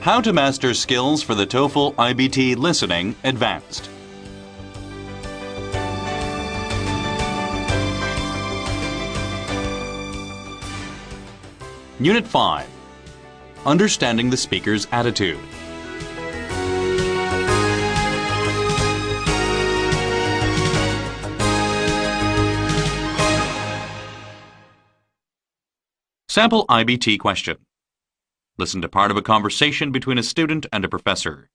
How to master skills for the TOEFL iBT Listening Advanced. Unit 5. Understanding the speaker's attitude. Sample iBT question. Listen to part of a conversation between a student and a professor.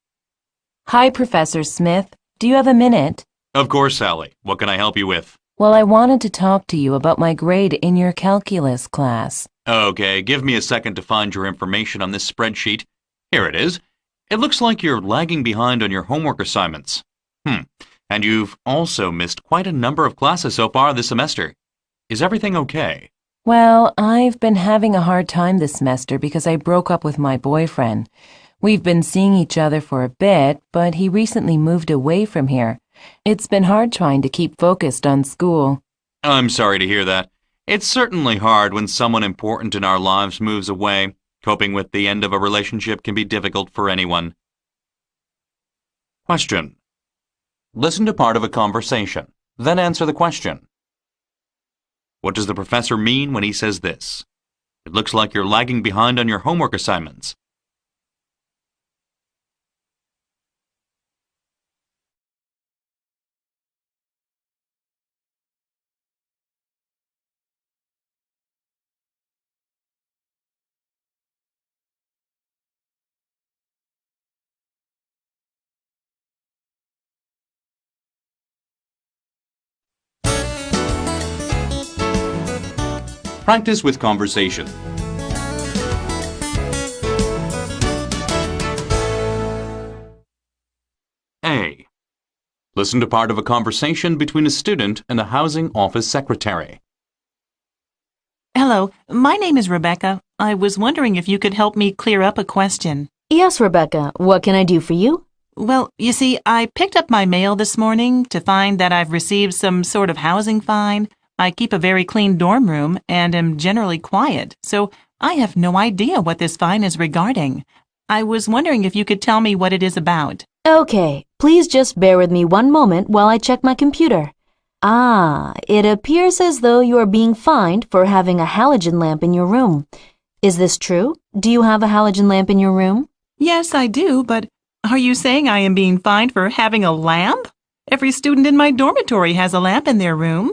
Hi, Professor Smith. Do you have a minute? Of course, Sally. What can I help you with? Well, I wanted to talk to you about my grade in your calculus class. Okay, give me a second to find your information on this spreadsheet. Here it is. It looks like you're lagging behind on your homework assignments. And you've also missed quite a number of classes so far this semester. Is everything okay? Well, I've been having a hard time this semester because I broke up with my boyfriend. We've been seeing each other for a bit, but he recently moved away from here. It's been hard trying to keep focused on school. I'm sorry to hear that. It's certainly hard when someone important in our lives moves away. Coping with the end of a relationship can be difficult for anyone. Question. Listen to part of a conversation, then answer the question. What does the professor mean when he says this? It looks like you're lagging behind on your homework assignments. Practice with conversation. A. Listen to part of a conversation between a student and a housing office secretary. Hello, my name is Rebecca. I was wondering if you could help me clear up a question. Yes, Rebecca. What can I do for you? Well, you see, I picked up my mail this morning to find that I've received some sort of housing fine. I keep a very clean dorm room and am generally quiet, so I have no idea what this fine is regarding. I was wondering if you could tell me what it is about. Okay, please just bear with me one moment while I check my computer. It appears as though you are being fined for having a halogen lamp in your room. Is this true? Do you have a halogen lamp in your room? Yes, I do, but are you saying I am being fined for having a lamp? Every student in my dormitory has a lamp in their room.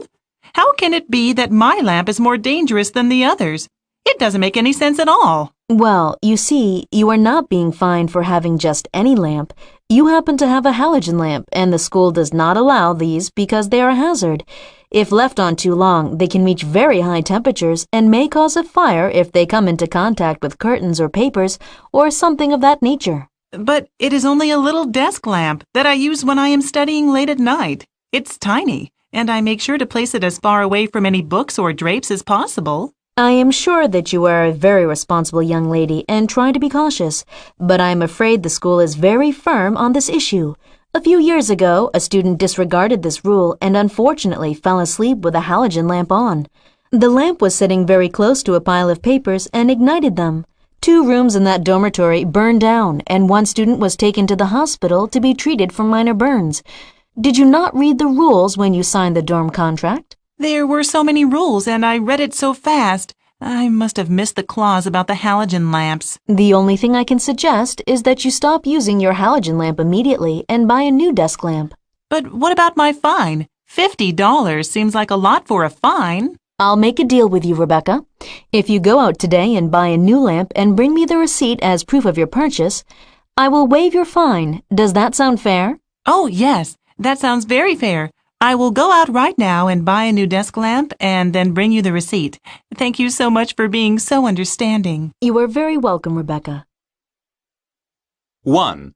How can it be that my lamp is more dangerous than the others? It doesn't make any sense at all. Well, you see, you are not being fined for having just any lamp. You happen to have a halogen lamp, and the school does not allow these because they are a hazard. If left on too long, they can reach very high temperatures and may cause a fire if they come into contact with curtains or papers or something of that nature. But it is only a little desk lamp that I use when I am studying late at night. It's tiny, and I make sure to place it as far away from any books or drapes as possible. I am sure that you are a very responsible young lady and try to be cautious, but I am afraid the school is very firm on this issue. A few years ago, a student disregarded this rule and unfortunately fell asleep with a halogen lamp on. The lamp was sitting very close to a pile of papers and ignited them. 2 rooms in that dormitory burned down, and 1 student was taken to the hospital to be treated for minor burns. Did you not read the rules when you signed the dorm contract? There were so many rules, and I read it so fast. I must have missed the clause about the halogen lamps. The only thing I can suggest is that you stop using your halogen lamp immediately and buy a new desk lamp. But what about my fine? $50 seems like a lot for a fine. I'll make a deal with you, Rebecca. If you go out today and buy a new lamp and bring me the receipt as proof of your purchase, I will waive your fine. Does that sound fair? Oh, yes. That sounds very fair. I will go out right now and buy a new desk lamp and then bring you the receipt. Thank you so much for being so understanding. You are very welcome, Rebecca. 1.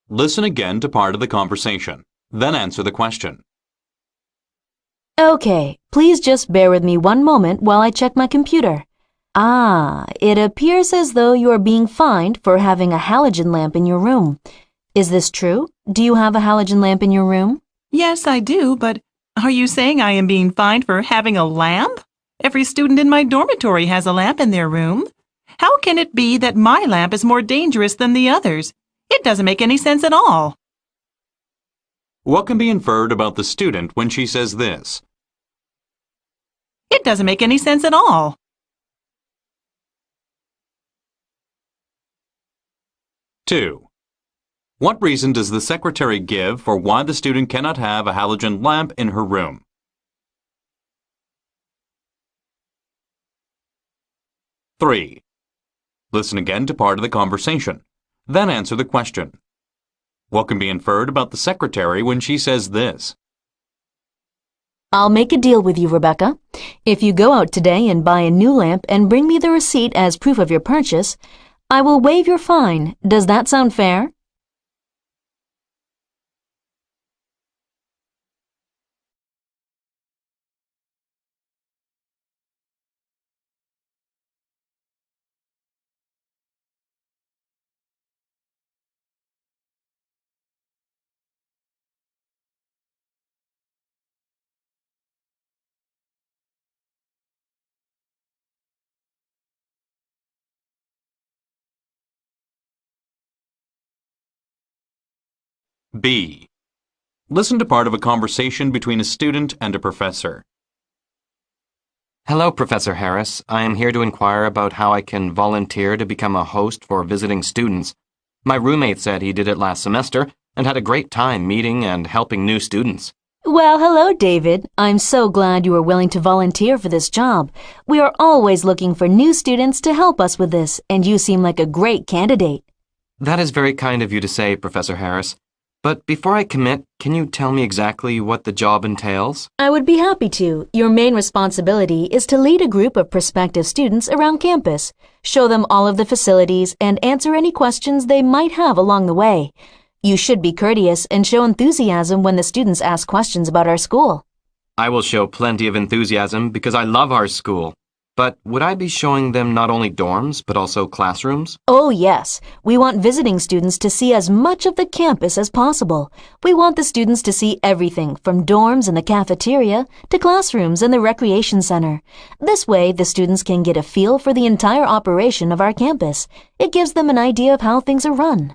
Listen again to part of the conversation, then answer the question. Okay, please just bear with me one moment while I check my computer. It appears as though you are being fined for having a halogen lamp in your room. Is this true? Do you have a halogen lamp in your room? Yes, I do, but are you saying I am being fined for having a lamp? Every student in my dormitory has a lamp in their room. How can it be that my lamp is more dangerous than the others? It doesn't make any sense at all. What can be inferred about the student when she says this? It doesn't make any sense at all. 2. What reason does the secretary give for why the student cannot have a halogen lamp in her room? Three. Listen again to part of the conversation. Then answer the question. What can be inferred about the secretary when she says this? I'll make a deal with you, Rebecca. If you go out today and buy a new lamp and bring me the receipt as proof of your purchase, I will waive your fine. Does that sound fair? B. Listen to part of a conversation between a student and a professor. Hello, Professor Harris. I am here to inquire about how I can volunteer to become a host for visiting students. My roommate said he did it last semester and had a great time meeting and helping new students. Well, hello, David. I'm so glad you are willing to volunteer for this job. We are always looking for new students to help us with this, and you seem like a great candidate. That is very kind of you to say, Professor Harris. But before I commit, can you tell me exactly what the job entails? I would be happy to. Your main responsibility is to lead a group of prospective students around campus, show them all of the facilities, and answer any questions they might have along the way. You should be courteous and show enthusiasm when the students ask questions about our school. I will show plenty of enthusiasm because I love our school. But would I be showing them not only dorms, but also classrooms? Oh, yes. We want visiting students to see as much of the campus as possible. We want the students to see everything from dorms and the cafeteria to classrooms and the recreation center. This way, the students can get a feel for the entire operation of our campus. It gives them an idea of how things are run.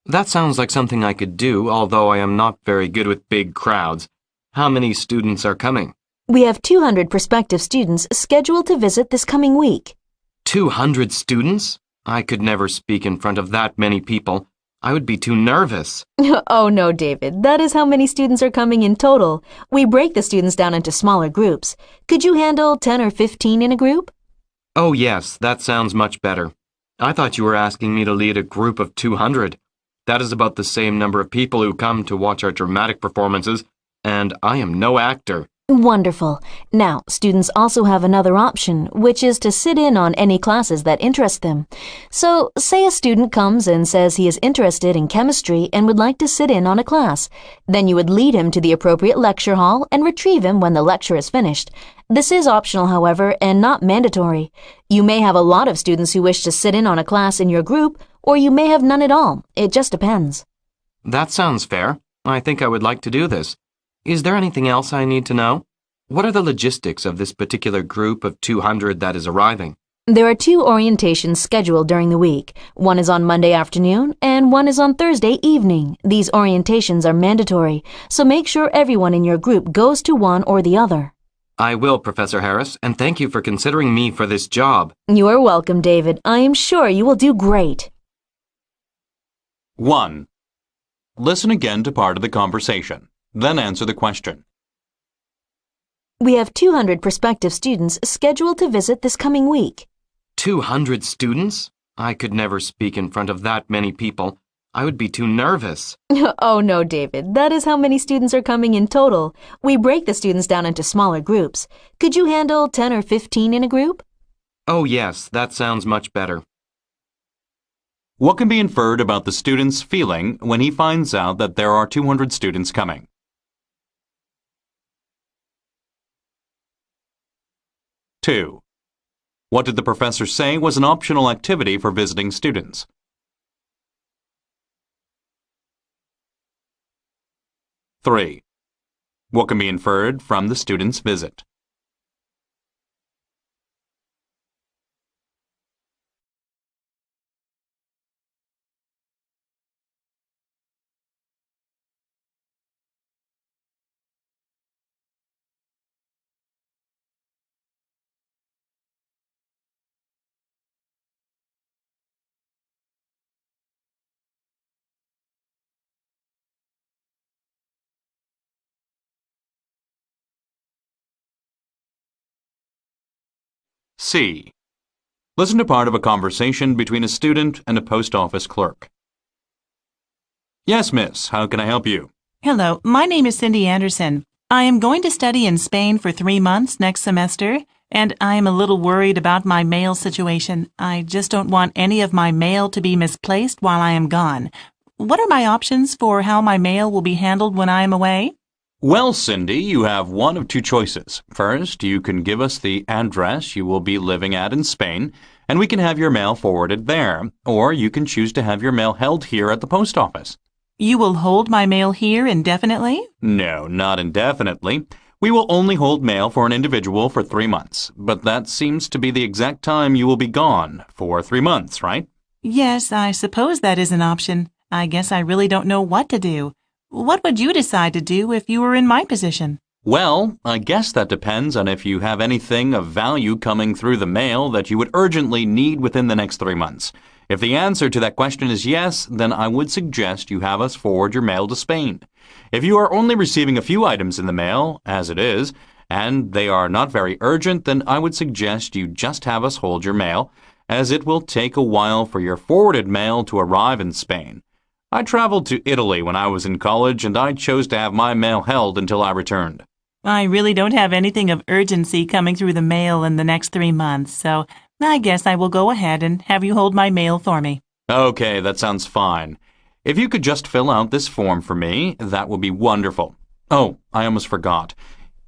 That sounds like something I could do, although I am not very good with big crowds. How many students are coming? We have 200 prospective students scheduled to visit this coming week. 200 students? I could never speak in front of that many people. I would be too nervous. Oh no, David. That is how many students are coming in total. We break the students down into smaller groups. Could you handle 10 or 15 in a group? Oh yes, that sounds much better. I thought you were asking me to lead a group of 200. That is about the same number of people who come to watch our dramatic performances, and I am no actor. Wonderful. Now, students also have another option, which is to sit in on any classes that interest them. So, say a student comes and says he is interested in chemistry and would like to sit in on a class. Then you would lead him to the appropriate lecture hall and retrieve him when the lecture is finished. This is optional, however, and not mandatory. You may have a lot of students who wish to sit in on a class in your group, or you may have none at all. It just depends. That sounds fair. I think I would like to do this. Is there anything else I need to know? What are the logistics of this particular group of 200 that is arriving? There are 2 orientations scheduled during the week. One is on Monday afternoon and one is on Thursday evening. These orientations are mandatory, so make sure everyone in your group goes to one or the other. I will, Professor Harris, and thank you for considering me for this job. You are welcome, David. I am sure you will do great. 1. Listen again to part of the conversation. Then answer the question. We have 200 prospective students scheduled to visit this coming week. 200 students? I could never speak in front of that many people. I would be too nervous. Oh no, David. That is how many students are coming in total. We break the students down into smaller groups. Could you handle 10 or 15 in a group? Oh yes, that sounds much better. What can be inferred about the student's feeling when he finds out that there are 200 students coming? Two. What did the professor say was an optional activity for visiting students? Three. What can be inferred from the student's visit? C. Listen to part of a conversation between a student and a post office clerk. Yes, miss. How can I help you? Hello, my name is Cindy Anderson. I am going to study in Spain for 3 months next semester, and I am a little worried about my mail situation. I just don't want any of my mail to be misplaced while I am gone. What are my options for how my mail will be handled when I am away? Well, Cindy, you have one of two choices. First, you can give us the address you will be living at in Spain, and we can have your mail forwarded there. Or you can choose to have your mail held here at the post office. You will hold my mail here indefinitely? No, not indefinitely. We will only hold mail for an individual for 3 months, but that seems to be the exact time you will be gone, for 3 months, right? Yes, I suppose that is an option. I guess I really don't know what to do. What would you decide to do if you were in my position? Well, I guess that depends on if you have anything of value coming through the mail that you would urgently need within the next 3 months. If the answer to that question is yes, then I would suggest you have us forward your mail to Spain. If you are only receiving a few items in the mail, as it is, and they are not very urgent, then I would suggest you just have us hold your mail, as it will take a while for your forwarded mail to arrive in Spain. I traveled to Italy when I was in college, and I chose to have my mail held until I returned. I really don't have anything of urgency coming through the mail in the next 3 months, so I guess I will go ahead and have you hold my mail for me. Okay, that sounds fine. If you could just fill out this form for me, that would be wonderful. Oh, I almost forgot.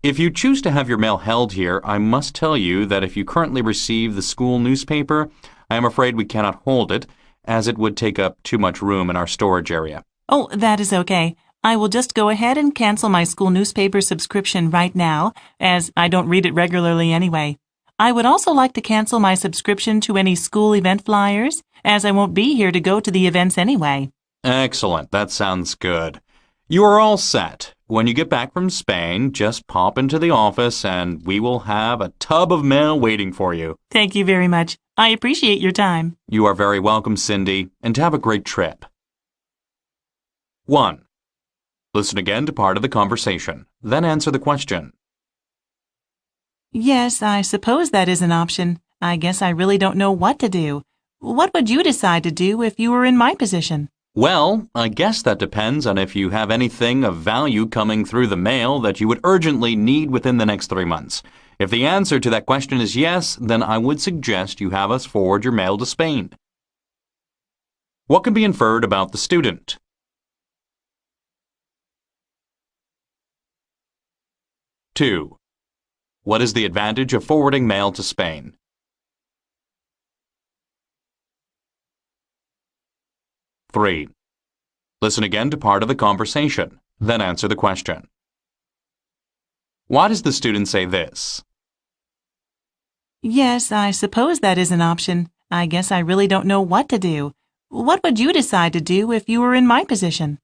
If you choose to have your mail held here, I must tell you that if you currently receive the school newspaper, I am afraid we cannot hold it, as it would take up too much room in our storage area. Oh, that is okay. I will just go ahead and cancel my school newspaper subscription right now, as I don't read it regularly anyway. I would also like to cancel my subscription to any school event flyers, as I won't be here to go to the events anyway. Excellent. That sounds good. You are all set. When you get back from Spain, just pop into the office and we will have a tub of mail waiting for you. Thank you very much. I appreciate your time. You are very welcome, Cindy, and have a great trip. 1. Listen again to part of the conversation, then answer the question. Yes, I suppose that is an option. I guess I really don't know what to do. What would you decide to do if you were in my position? Well, I guess that depends on if you have anything of value coming through the mail that you would urgently need within the next 3 months. If the answer to that question is yes, then I would suggest you have us forward your mail to Spain. What can be inferred about the student? Two. What is the advantage of forwarding mail to Spain? 3. Listen again to part of the conversation, then answer the question. Why does the student say this? Yes, I suppose that is an option. I guess I really don't know what to do. What would you decide to do if you were in my position?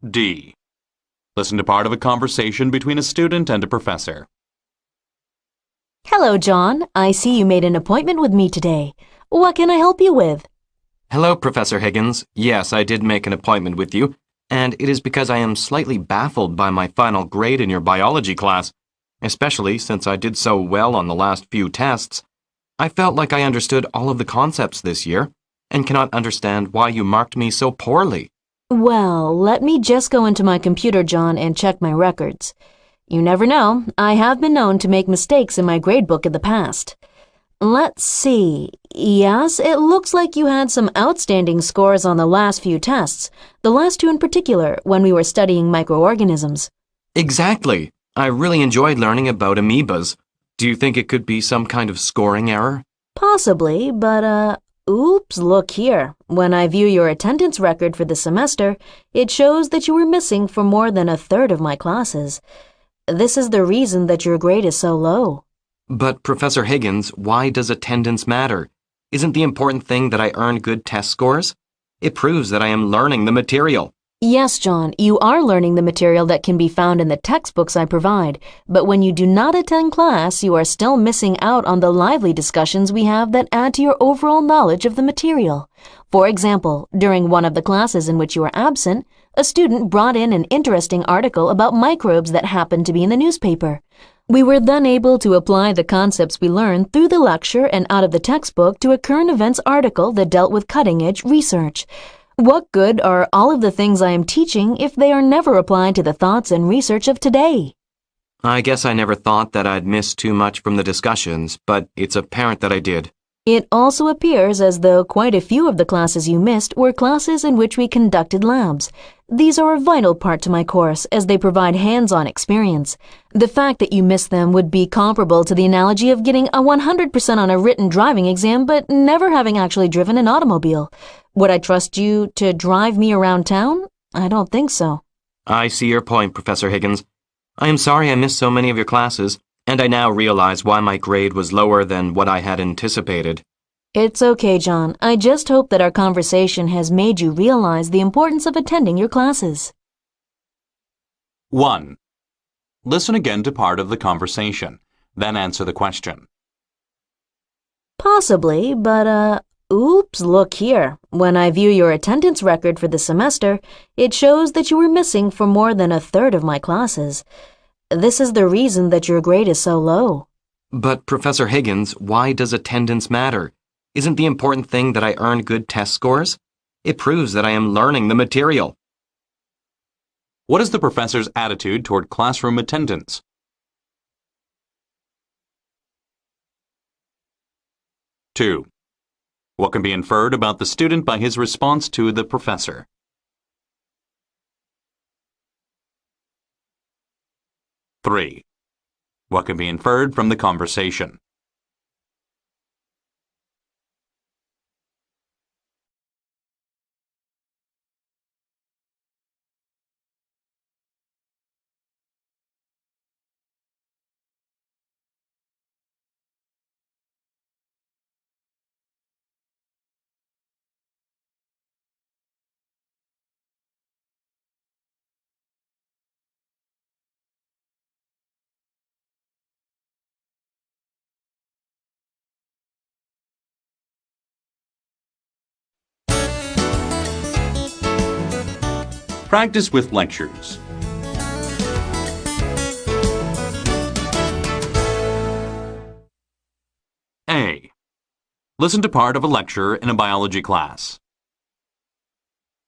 D. Listen to part of a conversation between a student and a professor. Hello, John. I see you made an appointment with me today. What can I help you with? Hello, Professor Higgins. Yes, I did make an appointment with you, and it is because I am slightly baffled by my final grade in your biology class, especially since I did so well on the last few tests. I felt like I understood all of the concepts this year, and cannot understand why you marked me so poorly. Well, let me just go into my computer, John, and check my records. You never know. I have been known to make mistakes in my gradebook in the past. Let's see. Yes, it looks like you had some outstanding scores on the last few tests, the last two in particular, when we were studying microorganisms. Exactly. I really enjoyed learning about amoebas. Do you think it could be some kind of scoring error? Possibly, but, oops, look here. When I view your attendance record for the semester, it shows that you were missing for more than a third of my classes. This is the reason that your grade is so low. But, Professor Higgins, why does attendance matter? Isn't the important thing that I earn good test scores? It proves that I am learning the material. Yes, John, you are learning the material that can be found in the textbooks I provide, but when you do not attend class, you are still missing out on the lively discussions we have that add to your overall knowledge of the material. For example, during one of the classes in which you were absent, a student brought in an interesting article about microbes that happened to be in the newspaper. We were then able to apply the concepts we learned through the lecture and out of the textbook to a current events article that dealt with cutting-edge research. What good are all of the things I am teaching if they are never applied to the thoughts and research of today? I guess I never thought that I'd missed too much from the discussions, but it's apparent that I did. It also appears as though quite a few of the classes you missed were classes in which we conducted labs. These are a vital part to my course as they provide hands-on experience. The fact that you missed them would be comparable to the analogy of getting a 100% on a written driving exam but never having actually driven an automobile. Would I trust you to drive me around town? I don't think so. I see your point, Professor Higgins. I am sorry I missed so many of your classes, and I now realize why my grade was lower than what I had anticipated. It's okay, John. I just hope that our conversation has made you realize the importance of attending your classes. 1. Listen again to part of the conversation, then answer the question. Possibly, but oops, look here. When I view your attendance record for the semester, it shows that you were missing for more than a third of my classes. This is the reason that your grade is so low. But, Professor Higgins, why does attendance matter? Isn't the important thing that I earn good test scores? It proves that I am learning the material. What is the professor's attitude toward classroom attendance? 2. What can be inferred about the student by his response to the professor? 3. What can be inferred from the conversation? Practice with lectures. A. Listen to part of a lecture in a biology class.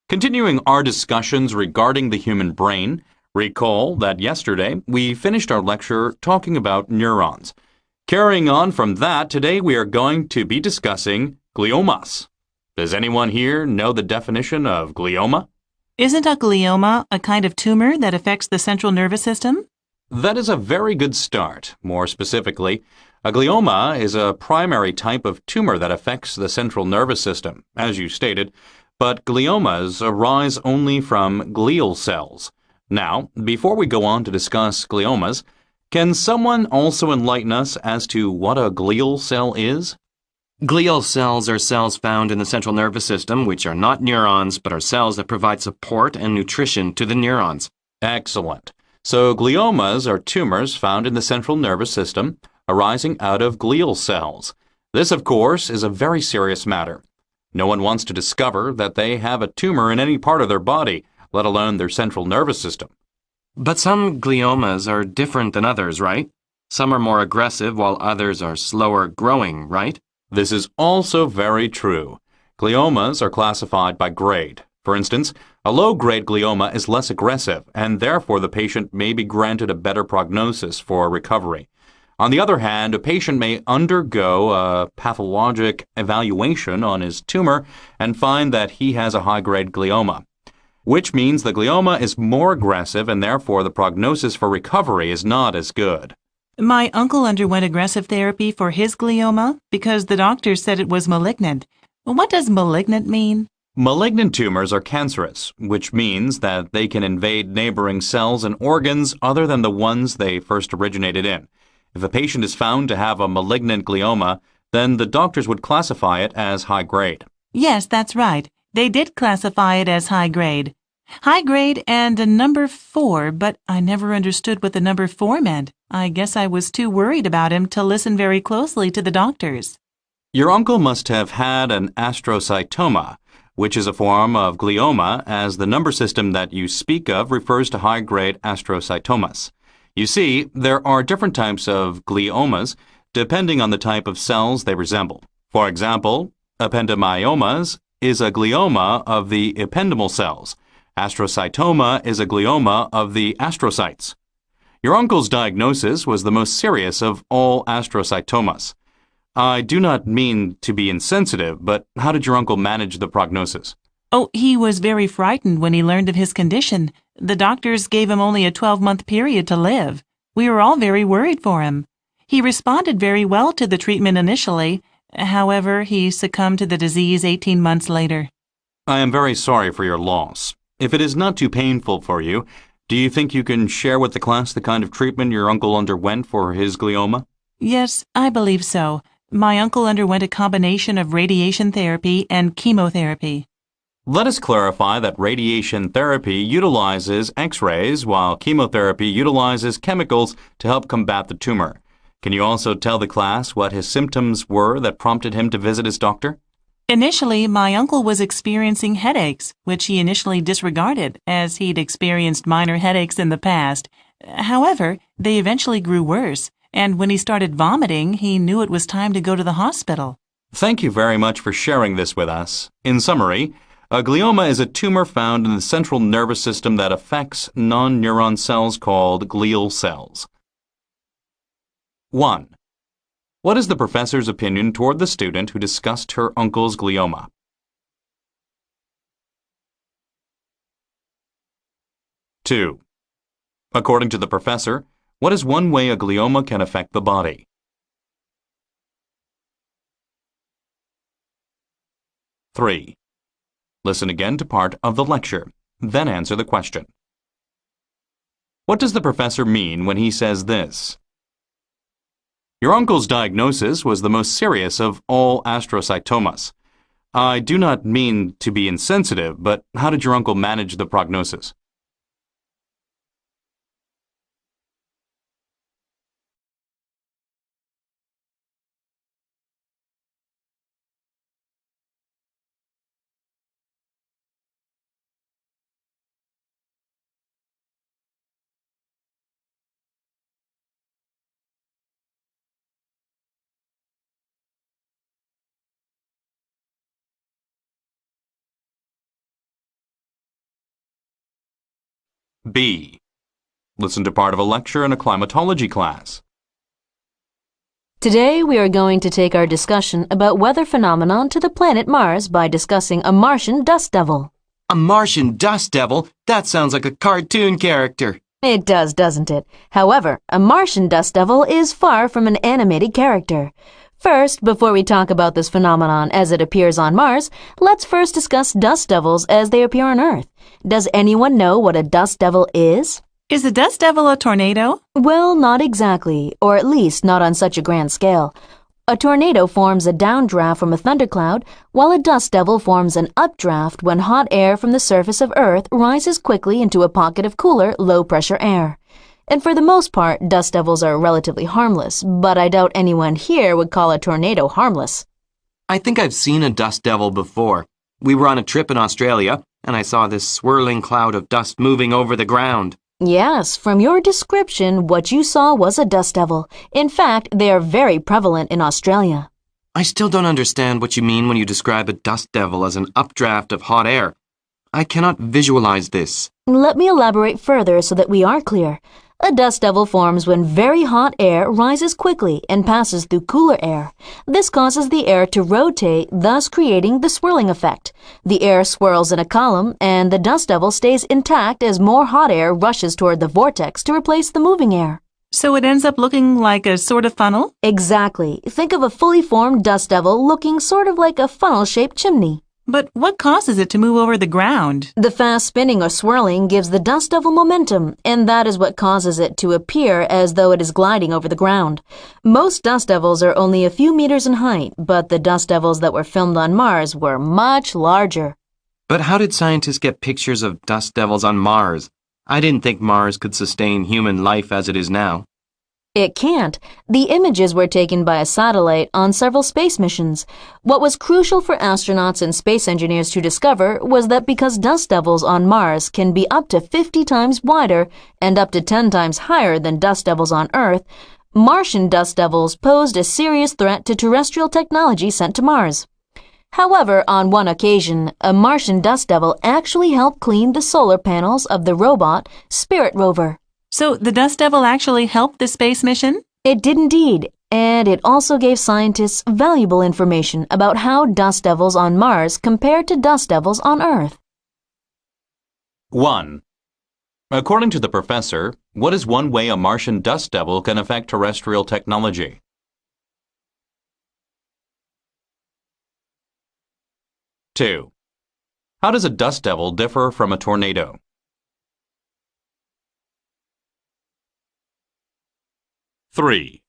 Continuing our discussions regarding the human brain, recall that yesterday we finished our lecture talking about neurons. Carrying on from that, today we are going to be discussing gliomas. Does anyone here know the definition of glioma? Isn't a glioma a kind of tumor that affects the central nervous system? That is a very good start. More specifically, a glioma is a primary type of tumor that affects the central nervous system, as you stated, but gliomas arise only from glial cells. Now, before we go on to discuss gliomas, can someone also enlighten us as to what a glial cell is? Glial cells are cells found in the central nervous system which are not neurons but are cells that provide support and nutrition to the neurons. Excellent. So gliomas are tumors found in the central nervous system arising out of glial cells. This, of course, is a very serious matter. No one wants to discover that they have a tumor in any part of their body, let alone their central nervous system. But some gliomas are different than others, right? Some are more aggressive while others are slower growing, right? This is also very true. Gliomas are classified by grade. For instance, a low-grade glioma is less aggressive, and therefore the patient may be granted a better prognosis for recovery. On the other hand, a patient may undergo a pathologic evaluation on his tumor and find that he has a high-grade glioma, which means the glioma is more aggressive and therefore the prognosis for recovery is not as good. My uncle underwent aggressive therapy for his glioma because the doctor said it was malignant. What does malignant mean? Malignant tumors are cancerous, which means that they can invade neighboring cells and organs other than the ones they first originated in. If a patient is found to have a malignant glioma, then the doctors would classify it as high grade. Yes, that's right. They did classify it as high grade. High grade and a number 4, but I never understood what the number 4 meant. I guess I was too worried about him to listen very closely to the doctors. Your uncle must have had an astrocytoma, which is a form of glioma, as the number system that you speak of refers to high-grade astrocytomas. You see, there are different types of gliomas depending on the type of cells they resemble. For example, ependymiomas is a glioma of the ependymal cells. Astrocytoma is a glioma of the astrocytes. Your uncle's diagnosis was the most serious of all astrocytomas. I do not mean to be insensitive, but how did your uncle manage the prognosis? Oh, he was very frightened when he learned of his condition. The doctors gave him only a 12-month period to live. We were all very worried for him. He responded very well to the treatment initially. However, he succumbed to the disease 18 months later. I am very sorry for your loss. If it is not too painful for you, do you think you can share with the class the kind of treatment your uncle underwent for his glioma? Yes, I believe so. My uncle underwent a combination of radiation therapy and chemotherapy. Let us clarify that radiation therapy utilizes X-rays, while chemotherapy utilizes chemicals to help combat the tumor. Can you also tell the class what his symptoms were that prompted him to visit his doctor? Initially, my uncle was experiencing headaches, which he initially disregarded, as he'd experienced minor headaches in the past. However, they eventually grew worse, and when he started vomiting, he knew it was time to go to the hospital. Thank you very much for sharing this with us. In summary, a glioma is a tumor found in the central nervous system that affects non-neuron cells called glial cells. 1. What is the professor's opinion toward the student who discussed her uncle's glioma? 2. According to the professor, what is one way a glioma can affect the body? 3. Listen again to part of the lecture, then answer the question. What does the professor mean when he says this? Your uncle's diagnosis was the most serious of all astrocytomas. I do not mean to be insensitive, but how did your uncle manage the prognosis? B. Listen to part of a lecture in a climatology class. Today we are going to take our discussion about weather phenomenon to the planet Mars by discussing a Martian dust devil. A Martian dust devil? That sounds like a cartoon character. It does, doesn't it? However, a Martian dust devil is far from an animated character. First, before we talk about this phenomenon as it appears on Mars, let's first discuss dust devils as they appear on Earth. Does anyone know what a dust devil is? Is a dust devil a tornado? Well, not exactly, or at least not on such a grand scale. A tornado forms a downdraft from a thundercloud, while a dust devil forms an updraft when hot air from the surface of Earth rises quickly into a pocket of cooler, low-pressure air. And for the most part, dust devils are relatively harmless, but I doubt anyone here would call a tornado harmless. I think I've seen a dust devil before. We were on a trip in Australia, and I saw this swirling cloud of dust moving over the ground. Yes, from your description, what you saw was a dust devil. In fact, they are very prevalent in Australia. I still don't understand what you mean when you describe a dust devil as an updraft of hot air. I cannot visualize this. Let me elaborate further so that we are clear. A dust devil forms when very hot air rises quickly and passes through cooler air. This causes the air to rotate, thus creating the swirling effect. The air swirls in a column, and the dust devil stays intact as more hot air rushes toward the vortex to replace the moving air. So it ends up looking like a sort of funnel? Exactly. Think of a fully formed dust devil looking sort of like a funnel-shaped chimney. But what causes it to move over the ground? The fast spinning or swirling gives the dust devil momentum, and that is what causes it to appear as though it is gliding over the ground. Most dust devils are only a few meters in height, but the dust devils that were filmed on Mars were much larger. But how did scientists get pictures of dust devils on Mars? I didn't think Mars could sustain human life as it is now. It can't. The images were taken by a satellite on several space missions. What was crucial for astronauts and space engineers to discover was that because dust devils on Mars can be up to 50 times wider and up to 10 times higher than dust devils on Earth, Martian dust devils posed a serious threat to terrestrial technology sent to Mars. However, on one occasion, a Martian dust devil actually helped clean the solar panels of the robot Spirit rover. So the dust devil actually helped the space mission? It did indeed, and it also gave scientists valuable information about how dust devils on Mars compared to dust devils on Earth. 1. According to the professor, what is one way a Martian dust devil can affect terrestrial technology? Two. How does a dust devil differ from a tornado? 3.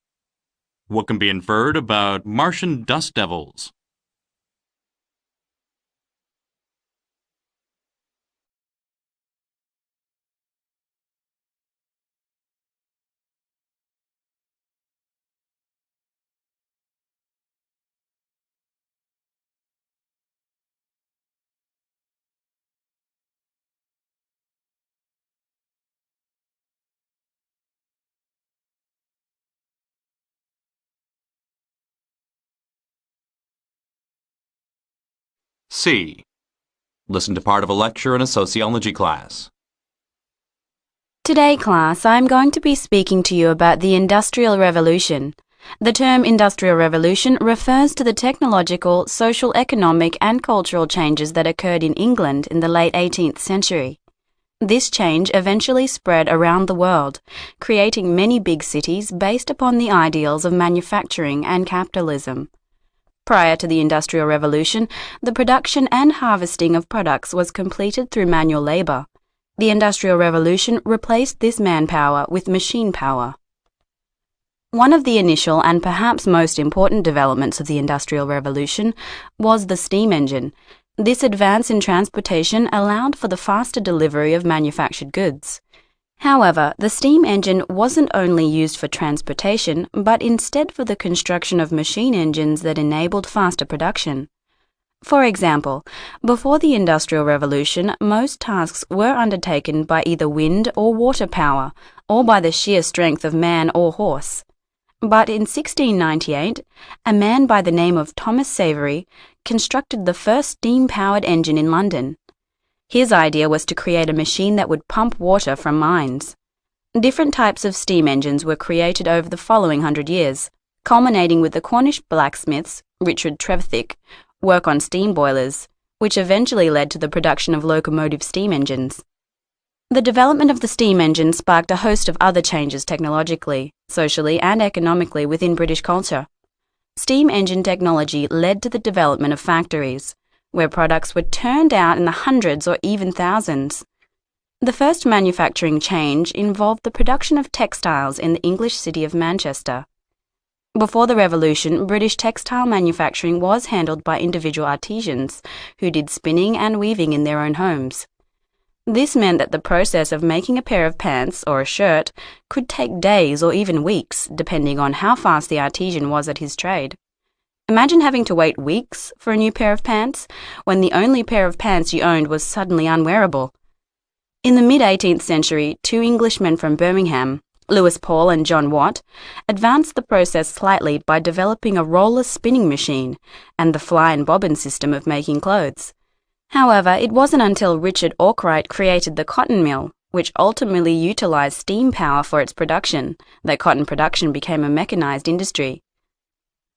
What can be inferred about Martian dust devils? C. Listen to part of a lecture in a sociology class. Today, class, I'm going to be speaking to you about the Industrial Revolution. The term Industrial Revolution refers to the technological, social, economic and cultural changes that occurred in England in the late 18th century. This change eventually spread around the world, creating many big cities based upon the ideals of manufacturing and capitalism. Prior to the Industrial Revolution, the production and harvesting of products was completed through manual labor. The Industrial Revolution replaced this manpower with machine power. One of the initial and perhaps most important developments of the Industrial Revolution was the steam engine. This advance in transportation allowed for the faster delivery of manufactured goods. However, the steam engine wasn't only used for transportation, but instead for the construction of machine engines that enabled faster production. For example, before the Industrial Revolution, most tasks were undertaken by either wind or water power, or by the sheer strength of man or horse. But in 1698, a man by the name of Thomas Savery constructed the first steam-powered engine in London. His idea was to create a machine that would pump water from mines. Different types of steam engines were created over the following 100 years, culminating with the Cornish blacksmith's, Richard Trevithick, work on steam boilers, which eventually led to the production of locomotive steam engines. The development of the steam engine sparked a host of other changes technologically, socially and economically within British culture. Steam engine technology led to the development of factories, where products were turned out in the hundreds or even thousands. The first manufacturing change involved the production of textiles in the English city of Manchester. Before the Revolution, British textile manufacturing was handled by individual artisans who did spinning and weaving in their own homes. This meant that the process of making a pair of pants or a shirt could take days or even weeks, depending on how fast the artisan was at his trade. Imagine having to wait weeks for a new pair of pants when the only pair of pants you owned was suddenly unwearable. In the mid-18th century, two Englishmen from Birmingham, Lewis Paul and John Watt, advanced the process slightly by developing a roller spinning machine and the fly and bobbin system of making clothes. However, it wasn't until Richard Arkwright created the cotton mill, which ultimately utilized steam power for its production, that cotton production became a mechanized industry.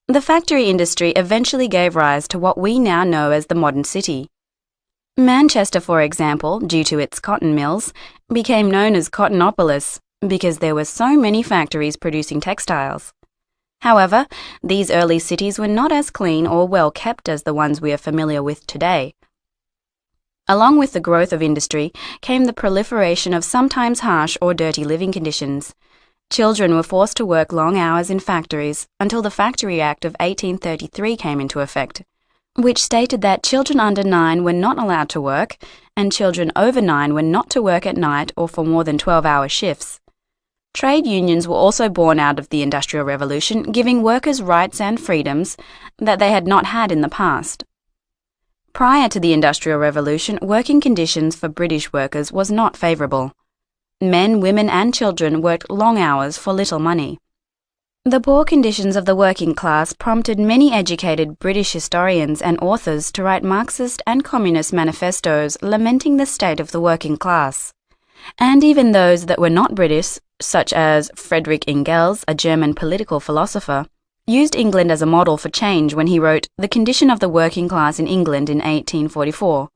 The factory industry eventually gave rise to what we now know as the modern city. Manchester, for example, due to its cotton mills, became known as Cottonopolis, because there were so many factories producing textiles. However, these early cities were not as clean or well kept as the ones we are familiar with today. Along with the growth of industry came the proliferation of sometimes harsh or dirty living conditions. Children were forced to work long hours in factories until the Factory Act of 1833 came into effect, which stated that children under 9 were not allowed to work, and children over 9 were not to work at night or for more than 12-hour shifts. Trade unions were also born out of the Industrial Revolution, giving workers rights and freedoms that they had not had in the past. Prior to the Industrial Revolution, working conditions for British workers was not favourable. Men, women and children worked long hours for little money. The poor conditions of the working class prompted many educated British historians and authors to write Marxist and Communist manifestos lamenting the state of the working class. And even those that were not British, such as Friedrich Engels, a German political philosopher, used England as a model for change when he wrote The Condition of the Working Class in England in 1844.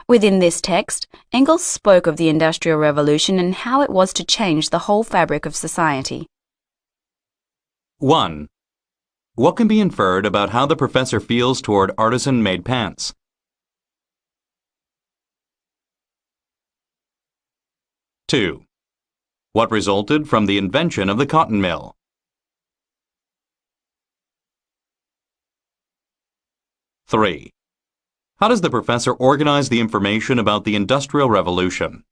Within this text, Engels spoke of the Industrial Revolution and how it was to change the whole fabric of society. 1. What can be inferred about how the professor feels toward artisan-made pants? 2. What resulted from the invention of the cotton mill? 3. How does the professor organize the information about the Industrial Revolution?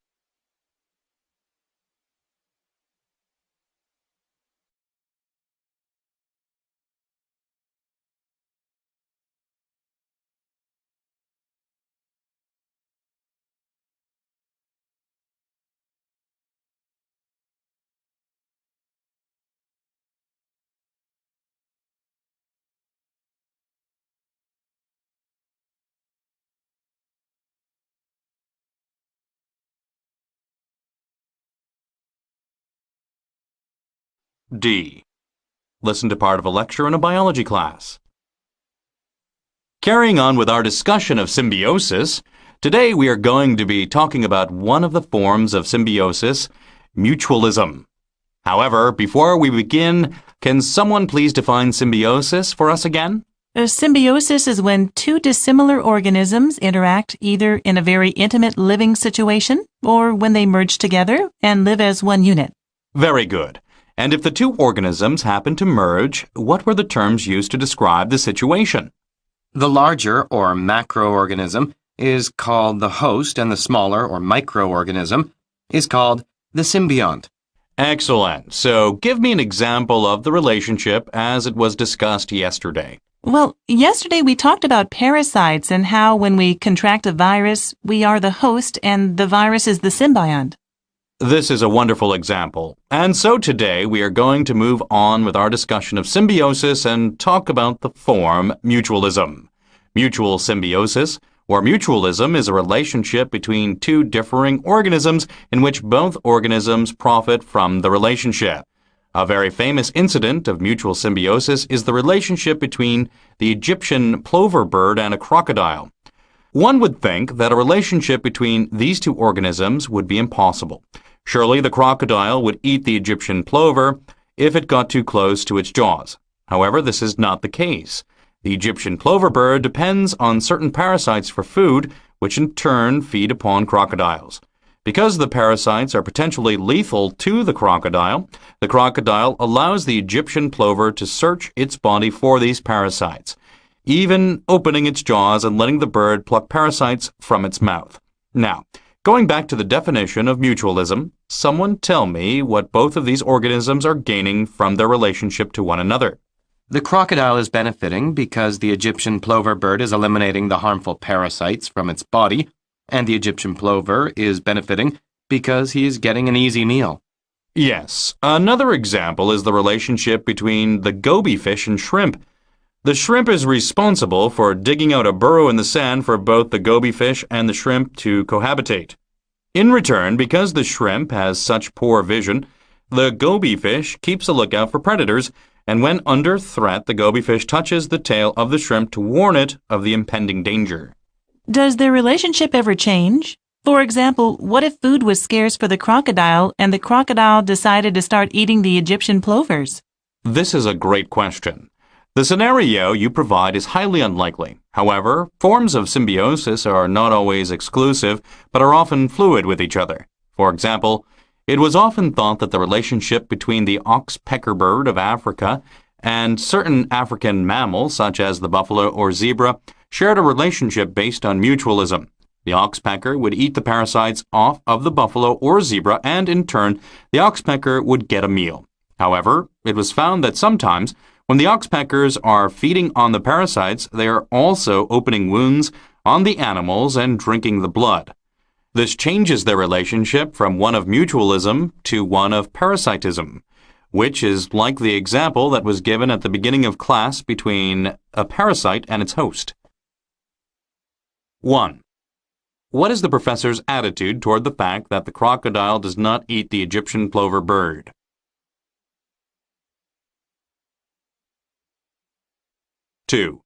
D. Listen to part of a lecture in a biology class. Carrying on with our discussion of symbiosis, today we are going to be talking about one of the forms of symbiosis, mutualism. However, before we begin, can someone please define symbiosis for us again? A symbiosis is when two dissimilar organisms interact either in a very intimate living situation or when they merge together and live as one unit. Very good. And if the two organisms happen to merge, what were the terms used to describe the situation? The larger or macroorganism is called the host and the smaller or microorganism is called the symbiont. Excellent. So give me an example of the relationship as it was discussed yesterday. Well, yesterday we talked about parasites and how when we contract a virus, we are the host and the virus is the symbiont. This is a wonderful example. And so today we are going to move on with our discussion of symbiosis and talk about the form mutualism. Mutual symbiosis or mutualism is a relationship between two differing organisms in which both organisms profit from the relationship. A very famous incident of mutual symbiosis is the relationship between the Egyptian plover bird and a crocodile. One would think that a relationship between these two organisms would be impossible. Surely the crocodile would eat the Egyptian plover if it got too close to its jaws. However, this is not the case. The Egyptian plover bird depends on certain parasites for food, which in turn feed upon crocodiles. Because the parasites are potentially lethal to the crocodile allows the Egyptian plover to search its body for these parasites, even opening its jaws and letting the bird pluck parasites from its mouth. Now, going back to the definition of mutualism, someone tell me what both of these organisms are gaining from their relationship to one another. The crocodile is benefiting because the Egyptian plover bird is eliminating the harmful parasites from its body, and the Egyptian plover is benefiting because he is getting an easy meal. Yes, another example is the relationship between the goby fish and shrimp. The shrimp is responsible for digging out a burrow in the sand for both the goby fish and the shrimp to cohabitate. In return, because the shrimp has such poor vision, the goby fish keeps a lookout for predators, and when under threat, the goby fish touches the tail of the shrimp to warn it of the impending danger. Does their relationship ever change? For example, what if food was scarce for the crocodile and the crocodile decided to start eating the Egyptian plovers? This is a great question. The scenario you provide is highly unlikely. However, forms of symbiosis are not always exclusive, but are often fluid with each other. For example, it was often thought that the relationship between the oxpecker bird of Africa and certain African mammals, such as the buffalo or zebra, shared a relationship based on mutualism. The oxpecker would eat the parasites off of the buffalo or zebra, and in turn, the oxpecker would get a meal. However, it was found that sometimes, when the oxpeckers are feeding on the parasites, they are also opening wounds on the animals and drinking the blood. This changes their relationship from one of mutualism to one of parasitism, which is like the example that was given at the beginning of class between a parasite and its host. 1. What is the professor's attitude toward the fact that the crocodile does not eat the Egyptian plover bird? 2.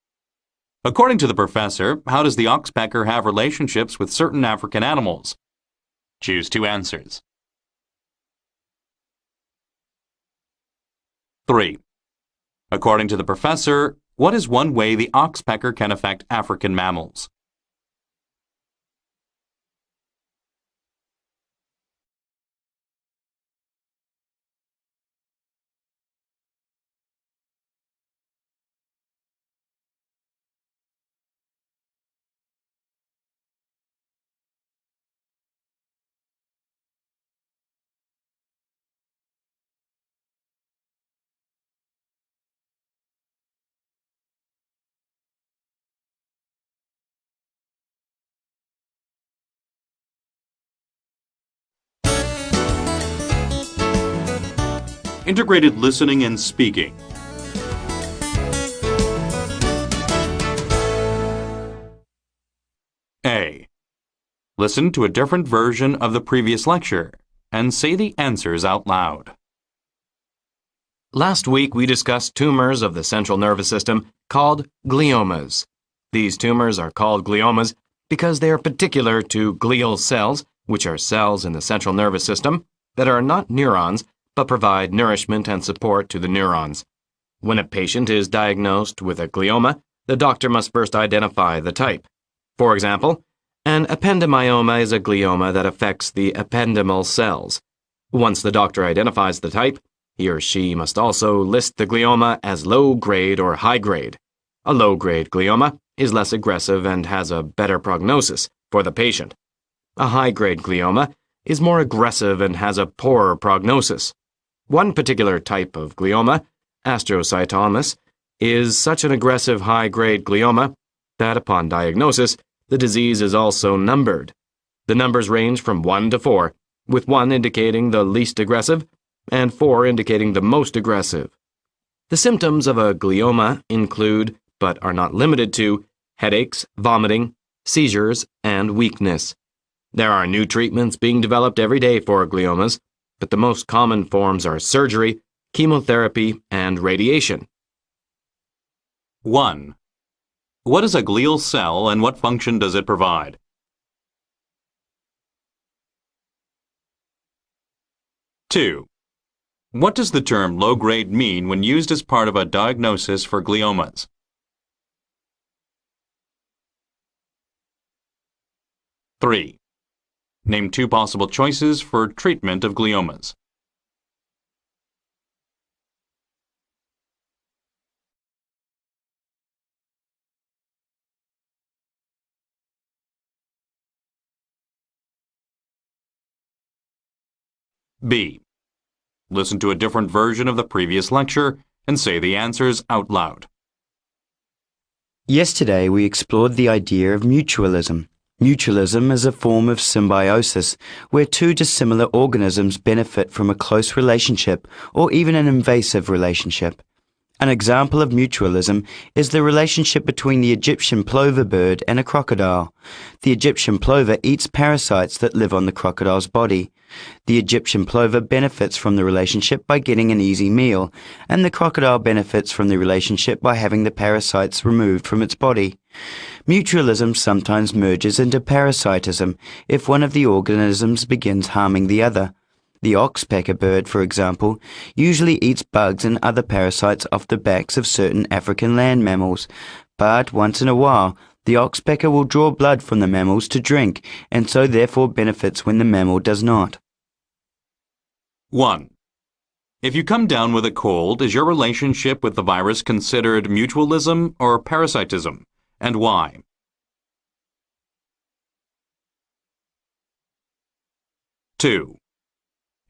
According to the professor, how does the oxpecker have relationships with certain African animals? Choose two answers. 3. According to the professor, what is one way the oxpecker can affect African mammals? Integrated listening and speaking. A. Listen to a different version of the previous lecture and say the answers out loud. Last week we discussed tumors of the central nervous system called gliomas. These tumors are called gliomas because they are particular to glial cells, which are cells in the central nervous system that are not neurons but provide nourishment and support to the neurons. When a patient is diagnosed with a glioma, the doctor must first identify the type. For example, an ependymyoma is a glioma that affects the ependymal cells. Once the doctor identifies the type, he or she must also list the glioma as low-grade or high-grade. A low-grade glioma is less aggressive and has a better prognosis for the patient. A high-grade glioma is more aggressive and has a poorer prognosis. One particular type of glioma, astrocytomas, is such an aggressive high-grade glioma that upon diagnosis, the disease is also numbered. The numbers range from 1 to 4, with 1 indicating the least aggressive and 4 indicating the most aggressive. The symptoms of a glioma include, but are not limited to, headaches, vomiting, seizures, and weakness. There are new treatments being developed every day for gliomas, but the most common forms are surgery, chemotherapy, and radiation. 1. What is a glial cell and what function does it provide? 2. What does the term low-grade mean when used as part of a diagnosis for gliomas? 3. Name 2 possible choices for treatment of gliomas. B. Listen to a different version of the previous lecture and say the answers out loud. Yesterday we explored the idea of mutualism. Mutualism is a form of symbiosis where two dissimilar organisms benefit from a close relationship or even an invasive relationship. An example of mutualism is the relationship between the Egyptian plover bird and a crocodile. The Egyptian plover eats parasites that live on the crocodile's body. The Egyptian plover benefits from the relationship by getting an easy meal, and the crocodile benefits from the relationship by having the parasites removed from its body. Mutualism sometimes merges into parasitism if one of the organisms begins harming the other. The oxpecker bird, for example, usually eats bugs and other parasites off the backs of certain African land mammals, but once in a while, the oxpecker will draw blood from the mammals to drink, and so therefore benefits when the mammal does not. 1. If you come down with a cold, is your relationship with the virus considered mutualism or parasitism, and why? Two.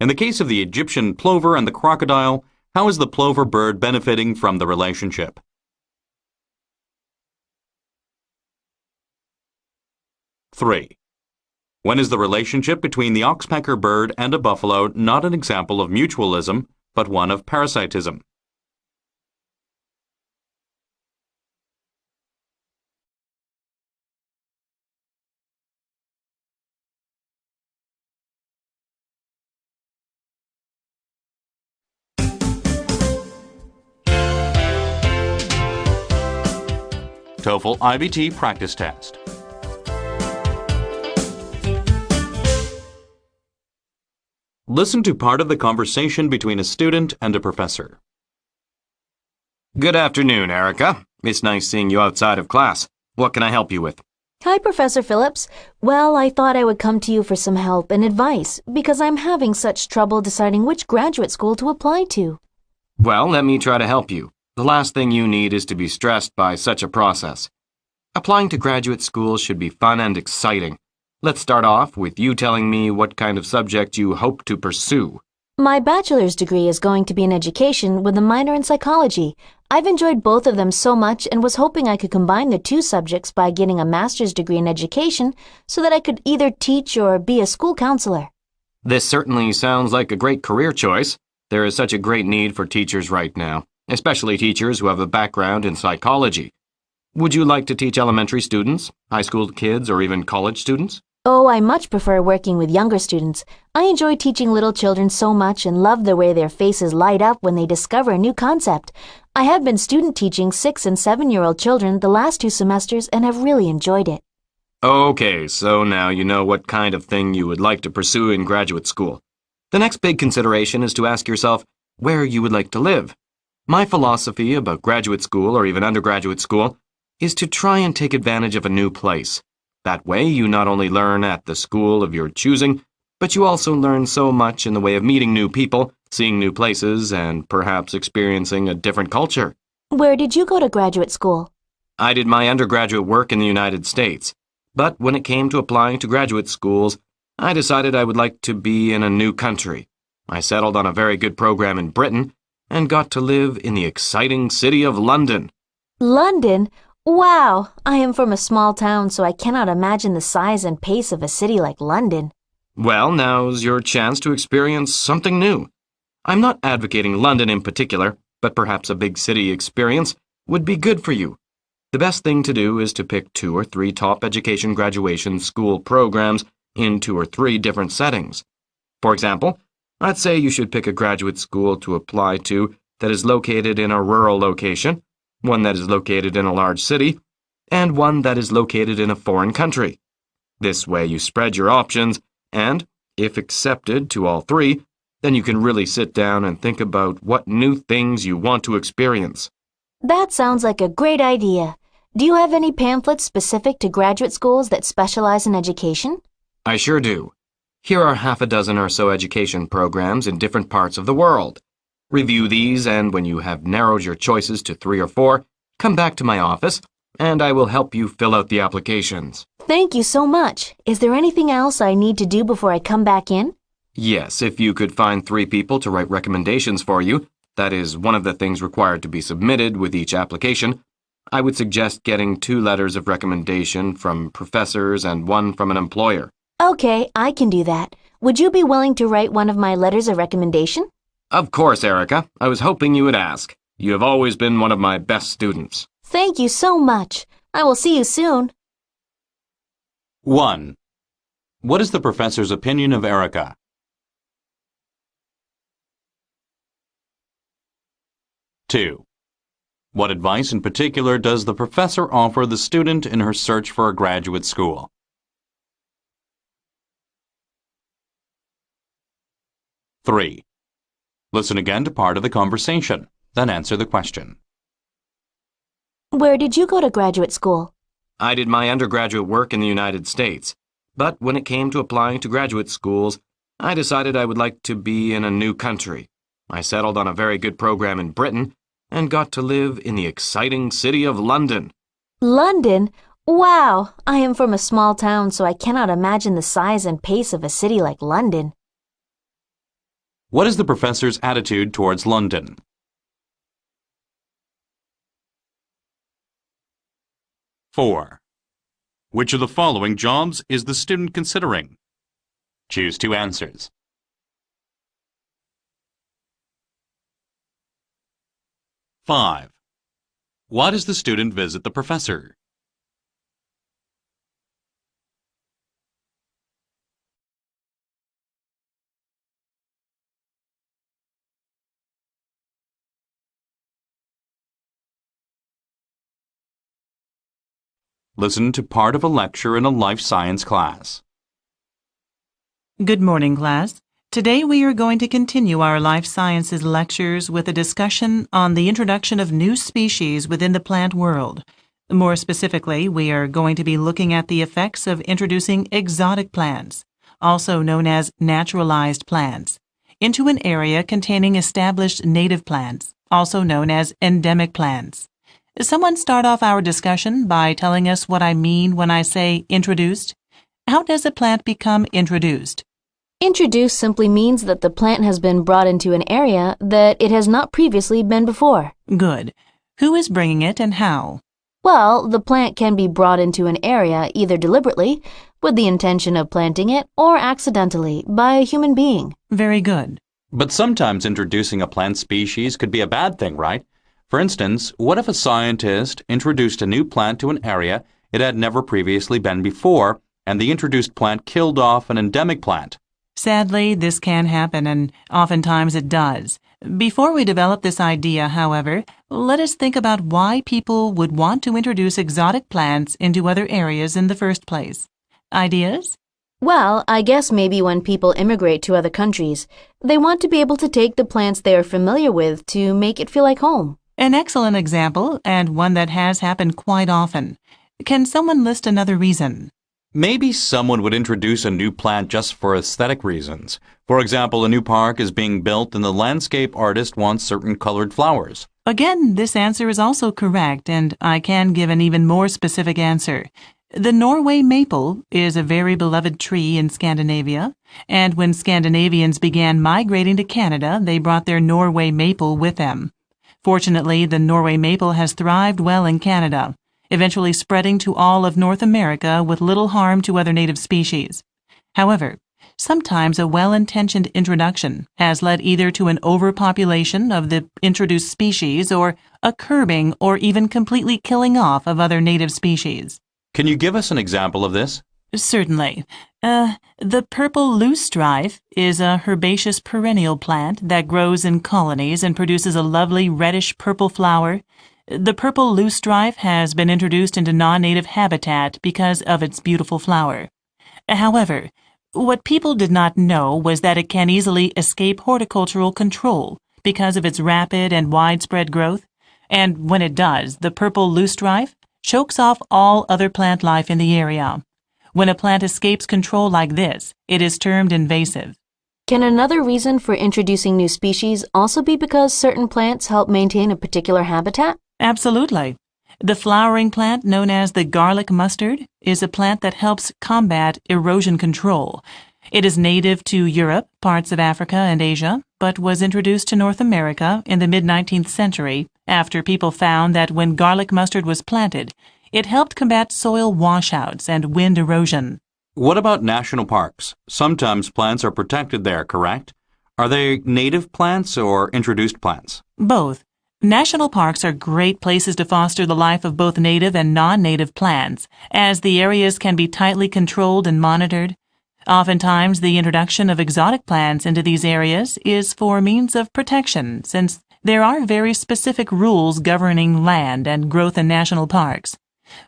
In the case of the Egyptian plover and the crocodile, how is the plover bird benefiting from the relationship? 3. When is the relationship between the oxpecker bird and a buffalo not an example of mutualism, but one of parasitism? TOEFL iBT practice test. Listen to part of the conversation between a student and a professor. Good afternoon, Erica. It's nice seeing you outside of class. What can I help you with? Hi, Professor Phillips. Well, I thought I would come to you for some help and advice because I'm having such trouble deciding which graduate school to apply to. Well, let me try to help you. The last thing you need is to be stressed by such a process. Applying to graduate school should be fun and exciting. Let's start off with you telling me what kind of subject you hope to pursue. My bachelor's degree is going to be in education with a minor in psychology. I've enjoyed both of them so much and was hoping I could combine the two subjects by getting a master's degree in education so that I could either teach or be a school counselor. This certainly sounds like a great career choice. There is such a great need for teachers right now, especially teachers who have a background in psychology. Would you like to teach elementary students, high school kids, or even college students? Oh, I much prefer working with younger students. I enjoy teaching little children so much and love the way their faces light up when they discover a new concept. I have been student teaching 6- and 7-year-old children the last 2 semesters and have really enjoyed it. Okay, so now you know what kind of thing you would like to pursue in graduate school. The next big consideration is to ask yourself where you would like to live. My philosophy about graduate school or even undergraduate school is to try and take advantage of a new place. That way, you not only learn at the school of your choosing, but you also learn so much in the way of meeting new people, seeing new places, and perhaps experiencing a different culture. Where did you go to graduate school? I did my undergraduate work in the United States, but when it came to applying to graduate schools, I decided I would like to be in a new country. I settled on a very good program in Britain and got to live in the exciting city of London. London? Wow! I am from a small town, so I cannot imagine the size and pace of a city like London. Well, now's your chance to experience something new. I'm not advocating London in particular, but perhaps a big city experience would be good for you. The best thing to do is to pick 2 or 3 top education graduation school programs in 2 or 3 different settings. For example, I'd say you should pick a graduate school to apply to that is located in a rural location, one that is located in a large city, and one that is located in a foreign country. This way you spread your options, and, if accepted to all 3, then you can really sit down and think about what new things you want to experience. That sounds like a great idea. Do you have any pamphlets specific to graduate schools that specialize in education? I sure do. Here are 6 or so education programs in different parts of the world. Review these, and when you have narrowed your choices to 3 or 4, come back to my office, and I will help you fill out the applications. Thank you so much. Is there anything else I need to do before I come back in? Yes, if you could find 3 people to write recommendations for you, that is one of the things required to be submitted with each application, I would suggest getting 2 letters of recommendation from professors and 1 from an employer. Okay, I can do that. Would you be willing to write one of my letters of recommendation? Of course, Erica. I was hoping you would ask. You have always been one of my best students. Thank you so much. I will see you soon. 1. What is the professor's opinion of Erica? 2. What advice in particular does the professor offer the student in her search for a graduate school? Three. Listen again to part of the conversation, then answer the question. Where did you go to graduate school? I did my undergraduate work in the United States, but when it came to applying to graduate schools, I decided I would like to be in a new country. I settled on a very good program in Britain and got to live in the exciting city of London. London? Wow! I am from a small town, so I cannot imagine the size and pace of a city like London. What is the professor's attitude towards London? Four. Which of the following jobs is the student considering? Choose two answers. Five. Why does the student visit the professor? Listen to part of a lecture in a life science class. Good morning, class. Today we are going to continue our life sciences lectures with a discussion on the introduction of new species within the plant world. More specifically, we are going to be looking at the effects of introducing exotic plants, also known as naturalized plants, into an area containing established native plants, also known as endemic plants. Someone start off our discussion by telling us what I mean when I say introduced. How does a plant become introduced? Introduced simply means that the plant has been brought into an area that it has not previously been before. Good. Who is bringing it and how? Well, the plant can be brought into an area either deliberately, with the intention of planting it, or accidentally, by a human being. Very good. But sometimes introducing a plant species could be a bad thing, right? For instance, what if a scientist introduced a new plant to an area it had never previously been before, and the introduced plant killed off an endemic plant? Sadly, this can happen, and oftentimes it does. Before we develop this idea, however, let us think about why people would want to introduce exotic plants into other areas in the first place. Ideas? Well, I guess maybe when people immigrate to other countries, they want to be able to take the plants they are familiar with to make it feel like home. An excellent example, and one that has happened quite often. Can someone list another reason? Maybe someone would introduce a new plant just for aesthetic reasons. For example, a new park is being built and the landscape artist wants certain colored flowers. Again, this answer is also correct, and I can give an even more specific answer. The Norway maple is a very beloved tree in Scandinavia, and when Scandinavians began migrating to Canada, they brought their Norway maple with them. Fortunately, the Norway maple has thrived well in Canada, eventually spreading to all of North America with little harm to other native species. However, sometimes a well-intentioned introduction has led either to an overpopulation of the introduced species or a curbing or even completely killing off of other native species. Can you give us an example of this? Certainly. The purple loosestrife is a herbaceous perennial plant that grows in colonies and produces a lovely reddish-purple flower. The purple loosestrife has been introduced into non-native habitat because of its beautiful flower. However, what people did not know was that it can easily escape horticultural control because of its rapid and widespread growth, and when it does, the purple loosestrife chokes off all other plant life in the area. When a plant escapes control like this, it is termed invasive. Can another reason for introducing new species also be because certain plants help maintain a particular habitat? Absolutely. The flowering plant known as the garlic mustard is a plant that helps combat erosion control. It is native to Europe, parts of Africa, and Asia, but was introduced to North America in the mid-19th century after people found that when garlic mustard was planted, it helped combat soil washouts and wind erosion. What about national parks? Sometimes plants are protected there, correct? Are they native plants or introduced plants? Both. National parks are great places to foster the life of both native and non-native plants, as the areas can be tightly controlled and monitored. Oftentimes, the introduction of exotic plants into these areas is for means of protection, since There are very specific rules governing land and growth in national parks.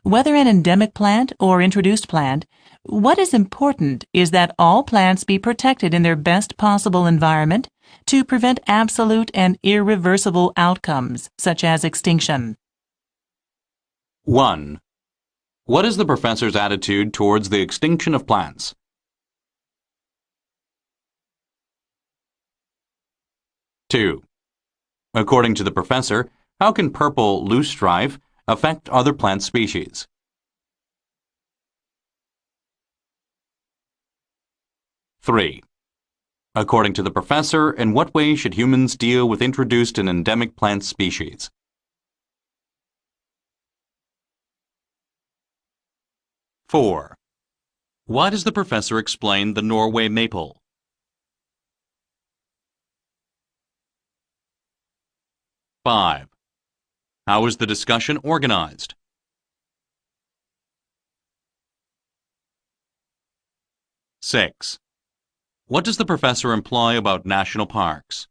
Whether an endemic plant or introduced plant, what is important is that all plants be protected in their best possible environment to prevent absolute and irreversible outcomes, such as extinction. 1. What is the professor's attitude towards the extinction of plants? 2. According to the professor, how can purple loosestrife affect other plant species? 3. According to the professor, in what way should humans deal with introduced and endemic plant species? 4. Why does the professor explain the Norway maple? 5. How is the discussion organized? 6. What does the professor imply about national parks?